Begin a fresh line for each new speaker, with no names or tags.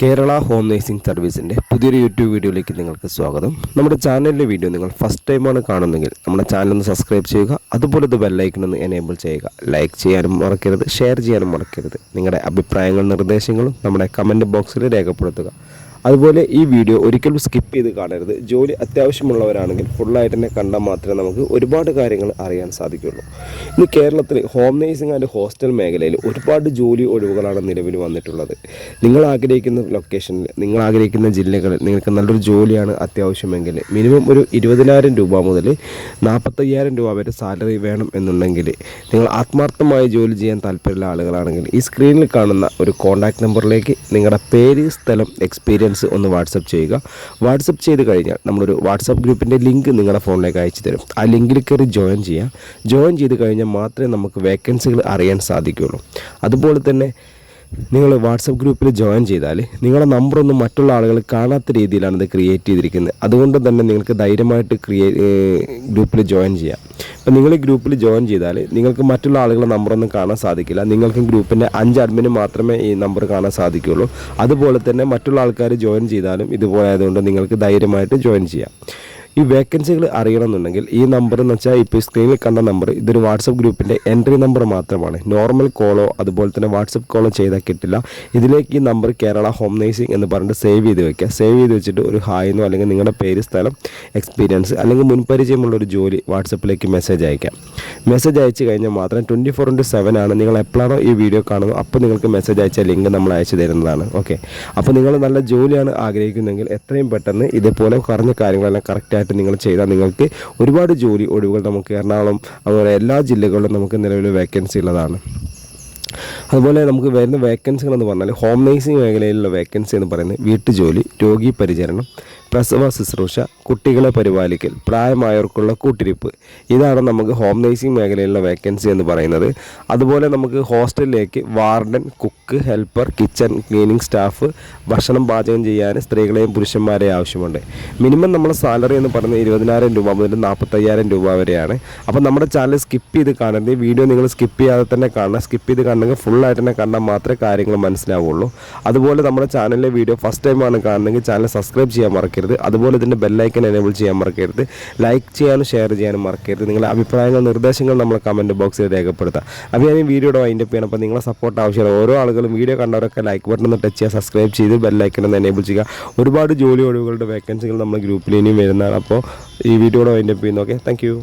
Kerala home nursing സർവീസിൻ്റെ പുതിയൊരു YouTube വീഡിയോയിലേക്ക് നിങ്ങൾക്ക് സ്വാഗതം. നമ്മുടെ ചാനലിലെ വീഡിയോ നിങ്ങൾ ഫസ്റ്റ് ടൈമാണ് കാണുന്നതെങ്കിൽ നമ്മുടെ ചാനൽ ഒന്ന് സബ്സ്ക്രൈബ് ചെയ്യുക. അതുപോലെ ഇത് ബെല്ലൈക്കൺ ഒന്ന് എനേബിൾ ചെയ്യുക. ലൈക്ക് ചെയ്യാനും മറക്കരുത്, ഷെയർ ചെയ്യാനും മറക്കരുത്. നിങ്ങളുടെ അഭിപ്രായങ്ങളും നിർദ്ദേശങ്ങളും നമ്മുടെ കമൻറ്റ് ബോക്സിൽ രേഖപ്പെടുത്തുക. അതുപോലെ ഈ വീഡിയോ ഒരിക്കലും സ്കിപ്പ് ചെയ്ത് കാണരുത്. ജോലി അത്യാവശ്യമുള്ളവരാണെങ്കിൽ ഫുള്ളായിട്ട് തന്നെ കണ്ടാൽ മാത്രമേ നമുക്ക് ഒരുപാട് കാര്യങ്ങൾ അറിയാൻ സാധിക്കുള്ളൂ. ഇന്ന് കേരളത്തിൽ ഹോം നേഴ്സിംഗ് ആൻഡ് ഹോസ്റ്റൽ മേഖലയിൽ ഒരുപാട് ജോലി ഒഴിവുകളാണ് നിലവിൽ വന്നിട്ടുള്ളത്. നിങ്ങൾ ആഗ്രഹിക്കുന്ന ലൊക്കേഷനിൽ, നിങ്ങൾ ആഗ്രഹിക്കുന്ന ജില്ലകളിൽ നിങ്ങൾക്ക് നല്ലൊരു ജോലിയാണ് അത്യാവശ്യമെങ്കിൽ മിനിമം ഒരു 20,000 രൂപ മുതൽ 45,000 രൂപ വരെ സാലറി വേണം എന്നുണ്ടെങ്കിൽ, നിങ്ങൾ ആത്മാർത്ഥമായി ജോലി ചെയ്യാൻ താല്പര്യമുള്ള ആളുകളാണെങ്കിൽ ഈ സ്ക്രീനിൽ കാണുന്ന ഒരു കോൺടാക്റ്റ് നമ്പറിലേക്ക് നിങ്ങളുടെ പേര്, സ്ഥലം, എക്സ്പീരിയൻസ് ഒന്ന് വാട്സപ്പ് ചെയ്യുക. വാട്സപ്പ് ചെയ്ത് കഴിഞ്ഞാൽ നമ്മളൊരു വാട്സപ്പ് ഗ്രൂപ്പിൻ്റെ ലിങ്ക് നിങ്ങളുടെ ഫോണിലേക്ക് അയച്ചു തരും. ആ ലിങ്കിൽ കയറി ജോയിൻ ചെയ്യാം. ജോയിൻ ചെയ്ത് കഴിഞ്ഞാൽ മാത്രമേ നമുക്ക് വേക്കൻസികൾ അറിയാൻ സാധിക്കുകയുള്ളൂ. അതുപോലെ തന്നെ നിങ്ങൾ വാട്സപ്പ് ഗ്രൂപ്പിൽ ജോയിൻ ചെയ്താൽ നിങ്ങളുടെ നമ്പറൊന്നും മറ്റുള്ള ആളുകൾ കാണാത്ത രീതിയിലാണ് ഇത് ക്രിയേറ്റ് ചെയ്തിരിക്കുന്നത്. അതുകൊണ്ട് തന്നെ നിങ്ങൾക്ക് ധൈര്യമായിട്ട് ഗ്രൂപ്പിൽ ജോയിൻ ചെയ്യാം. അപ്പോൾ നിങ്ങൾ ഈ ഗ്രൂപ്പിൽ ജോയിൻ ചെയ്താൽ നിങ്ങൾക്ക് മറ്റുള്ള ആളുകളുടെ നമ്പറൊന്നും കാണാൻ സാധിക്കില്ല. നിങ്ങൾക്ക് ഗ്രൂപ്പിൻ്റെ 5 അഡ്മിന് മാത്രമേ ഈ നമ്പർ കാണാൻ സാധിക്കുകയുള്ളൂ. അതുപോലെ തന്നെ മറ്റുള്ള ആൾക്കാർ ജോയിൻ ചെയ്താലും ഇതുപോലെ ആയതുകൊണ്ട് നിങ്ങൾക്ക് ധൈര്യമായിട്ട് ജോയിൻ ചെയ്യാം. ഈ വേക്കൻസികൾ അറിയണമെന്നുണ്ടെങ്കിൽ ഈ നമ്പർ എന്ന് വെച്ചാൽ ഇപ്പോൾ സ്ക്രീനിൽ കണ്ട നമ്പർ ഇതൊരു വാട്സപ്പ് ഗ്രൂപ്പിൻ്റെ എൻട്രി നമ്പർ മാത്രമാണ്. നോർമൽ കോളോ അതുപോലെ തന്നെ വാട്സപ്പ് കോളോ ചെയ്താൽ കിട്ടില്ല. ഇതിലേക്ക് ഈ നമ്പർ കേരള ഹോം നേഴ്സിംഗ് എന്ന് പറഞ്ഞിട്ട് സേവ് ചെയ്ത് വെക്കുക. സേവ് ചെയ്ത് വെച്ചിട്ട് ഒരു ഹായെന്നോ അല്ലെങ്കിൽ നിങ്ങളുടെ പേര്, സ്ഥലം, എക്സ്പീരിയൻസ് അല്ലെങ്കിൽ മുൻപരിചയമുള്ളൊരു ജോലി വാട്സപ്പിലേക്ക് മെസ്സേജ് അയക്കാം. മെസ്സേജ് അയച്ചു കഴിഞ്ഞാൽ മാത്രം 24/7 ആണ്. നിങ്ങൾ എപ്പോഴാണോ ഈ വീഡിയോ കാണുന്നത് അപ്പോൾ നിങ്ങൾക്ക് മെസ്സേജ് അയച്ച ലിങ്ക് നമ്മൾ അയച്ചു തരുന്നതാണ്. ഓക്കെ, അപ്പോൾ നിങ്ങൾ നല്ല ജോലിയാണ് ആഗ്രഹിക്കുന്നതെങ്കിൽ എത്രയും പെട്ടെന്ന് ഇതുപോലെ പറഞ്ഞ കാര്യങ്ങളെല്ലാം കറക്റ്റായിട്ട് നിങ്ങൾ ചെയ്താൽ നിങ്ങൾക്ക് ഒരുപാട് ജോലി ഒഴിവുകൾ നമുക്ക് എറണാകുളം അതുപോലെ എല്ലാ ജില്ലകളിലും നമുക്ക് നിലവിൽ വേക്കൻസി ഉള്ളതാണ്. അതുപോലെ നമുക്ക് വരുന്ന വേക്കൻസികൾ എന്ന് പറഞ്ഞാൽ ഹോം നേഴ്സിംഗ് മേഖലയിലുള്ള വേക്കൻസി എന്ന് പറയുന്നത് വീട്ടുജോലി, രോഗി പരിചരണം, പ്രസവ ശുശ്രൂഷ, കുട്ടികളെ പരിപാലിക്കൽ, പ്രായമായവർക്കുള്ള കൂട്ടിരിപ്പ്, ഇതാണ് നമുക്ക് ഹോം നേഴ്സിംഗ് മേഖലയിലുള്ള വേക്കൻസി എന്ന് പറയുന്നത്. അതുപോലെ നമുക്ക് ഹോസ്റ്റലിലേക്ക് warden, cook, helper, kitchen cleaning staff, ഭക്ഷണം പാചകം ചെയ്യാൻ സ്ത്രീകളെയും പുരുഷന്മാരെയും ആവശ്യമുണ്ട്. മിനിമം നമ്മുടെ സാലറി എന്ന് പറയുന്നത് 20,000 രൂപ മുതൽ 45,000 രൂപ വരെയാണ്. അപ്പോൾ നമ്മുടെ ചാനൽ സ്കിപ്പ് ചെയ്ത് കാണരുത്. വീഡിയോ നിങ്ങൾ സ്കിപ്പ് ചെയ്യാതെ തന്നെ കാണണം. സ്കിപ്പ് ചെയ്ത് കാണണമെങ്കിൽ ഫുള്ളായിട്ട് തന്നെ കണ്ടാൽ മാത്രമേ കാര്യങ്ങൾ മനസ്സിലാവുള്ളൂ. അതുപോലെ നമ്മുടെ ചാനലിലെ വീഡിയോ ഫസ്റ്റ് ടൈമാണ് കാണണമെങ്കിൽ ചാനൽ സബ്സ്ക്രൈബ് ചെയ്യാൻ മറക്കരുത്. അതുപോലെ ഇതിൻ്റെ ബെല്ലൈക്കൻ എനേബിൾ ചെയ്യാൻ മറക്കരുത്. ലൈക്ക് ചെയ്യാനും ഷെയർ ചെയ്യാനും മറക്കരുത്. നിങ്ങളുടെ അഭിപ്രായങ്ങൾ, നിർദ്ദേശങ്ങൾ നമ്മൾ കമൻറ്റ് ബോക്സിൽ രേഖപ്പെടുത്താം. അപ്പോൾ ഞാൻ ഈ വീഡിയോയുടെ വൈൻഡപ്പ് ചെയ്യണം. അപ്പോൾ നിങ്ങളെ സപ്പോർട്ട് ആവശ്യമാണ്. ഓരോ ആളുകളും വീഡിയോ കണ്ടവരൊക്കെ ലൈക്ക് ബട്ടൺ ഒന്ന് ടച്ച് ചെയ്യുക, സബ്സ്ക്രൈബ് ചെയ്ത് ബെല്ലൈക്കൻ ഒന്ന് എനേബിൾ ചെയ്യുക. ഒരുപാട് ജോലി ഒഴിവുകളുടെ വേക്കൻസികൾ നമ്മുടെ ഗ്രൂപ്പിൽ ഇനിയും വരുന്നതാണ്. അപ്പോൾ ഈ വീഡിയോയുടെ വൈൻഡപ്പ് ചെയ്യുന്നു. Okay, thank you.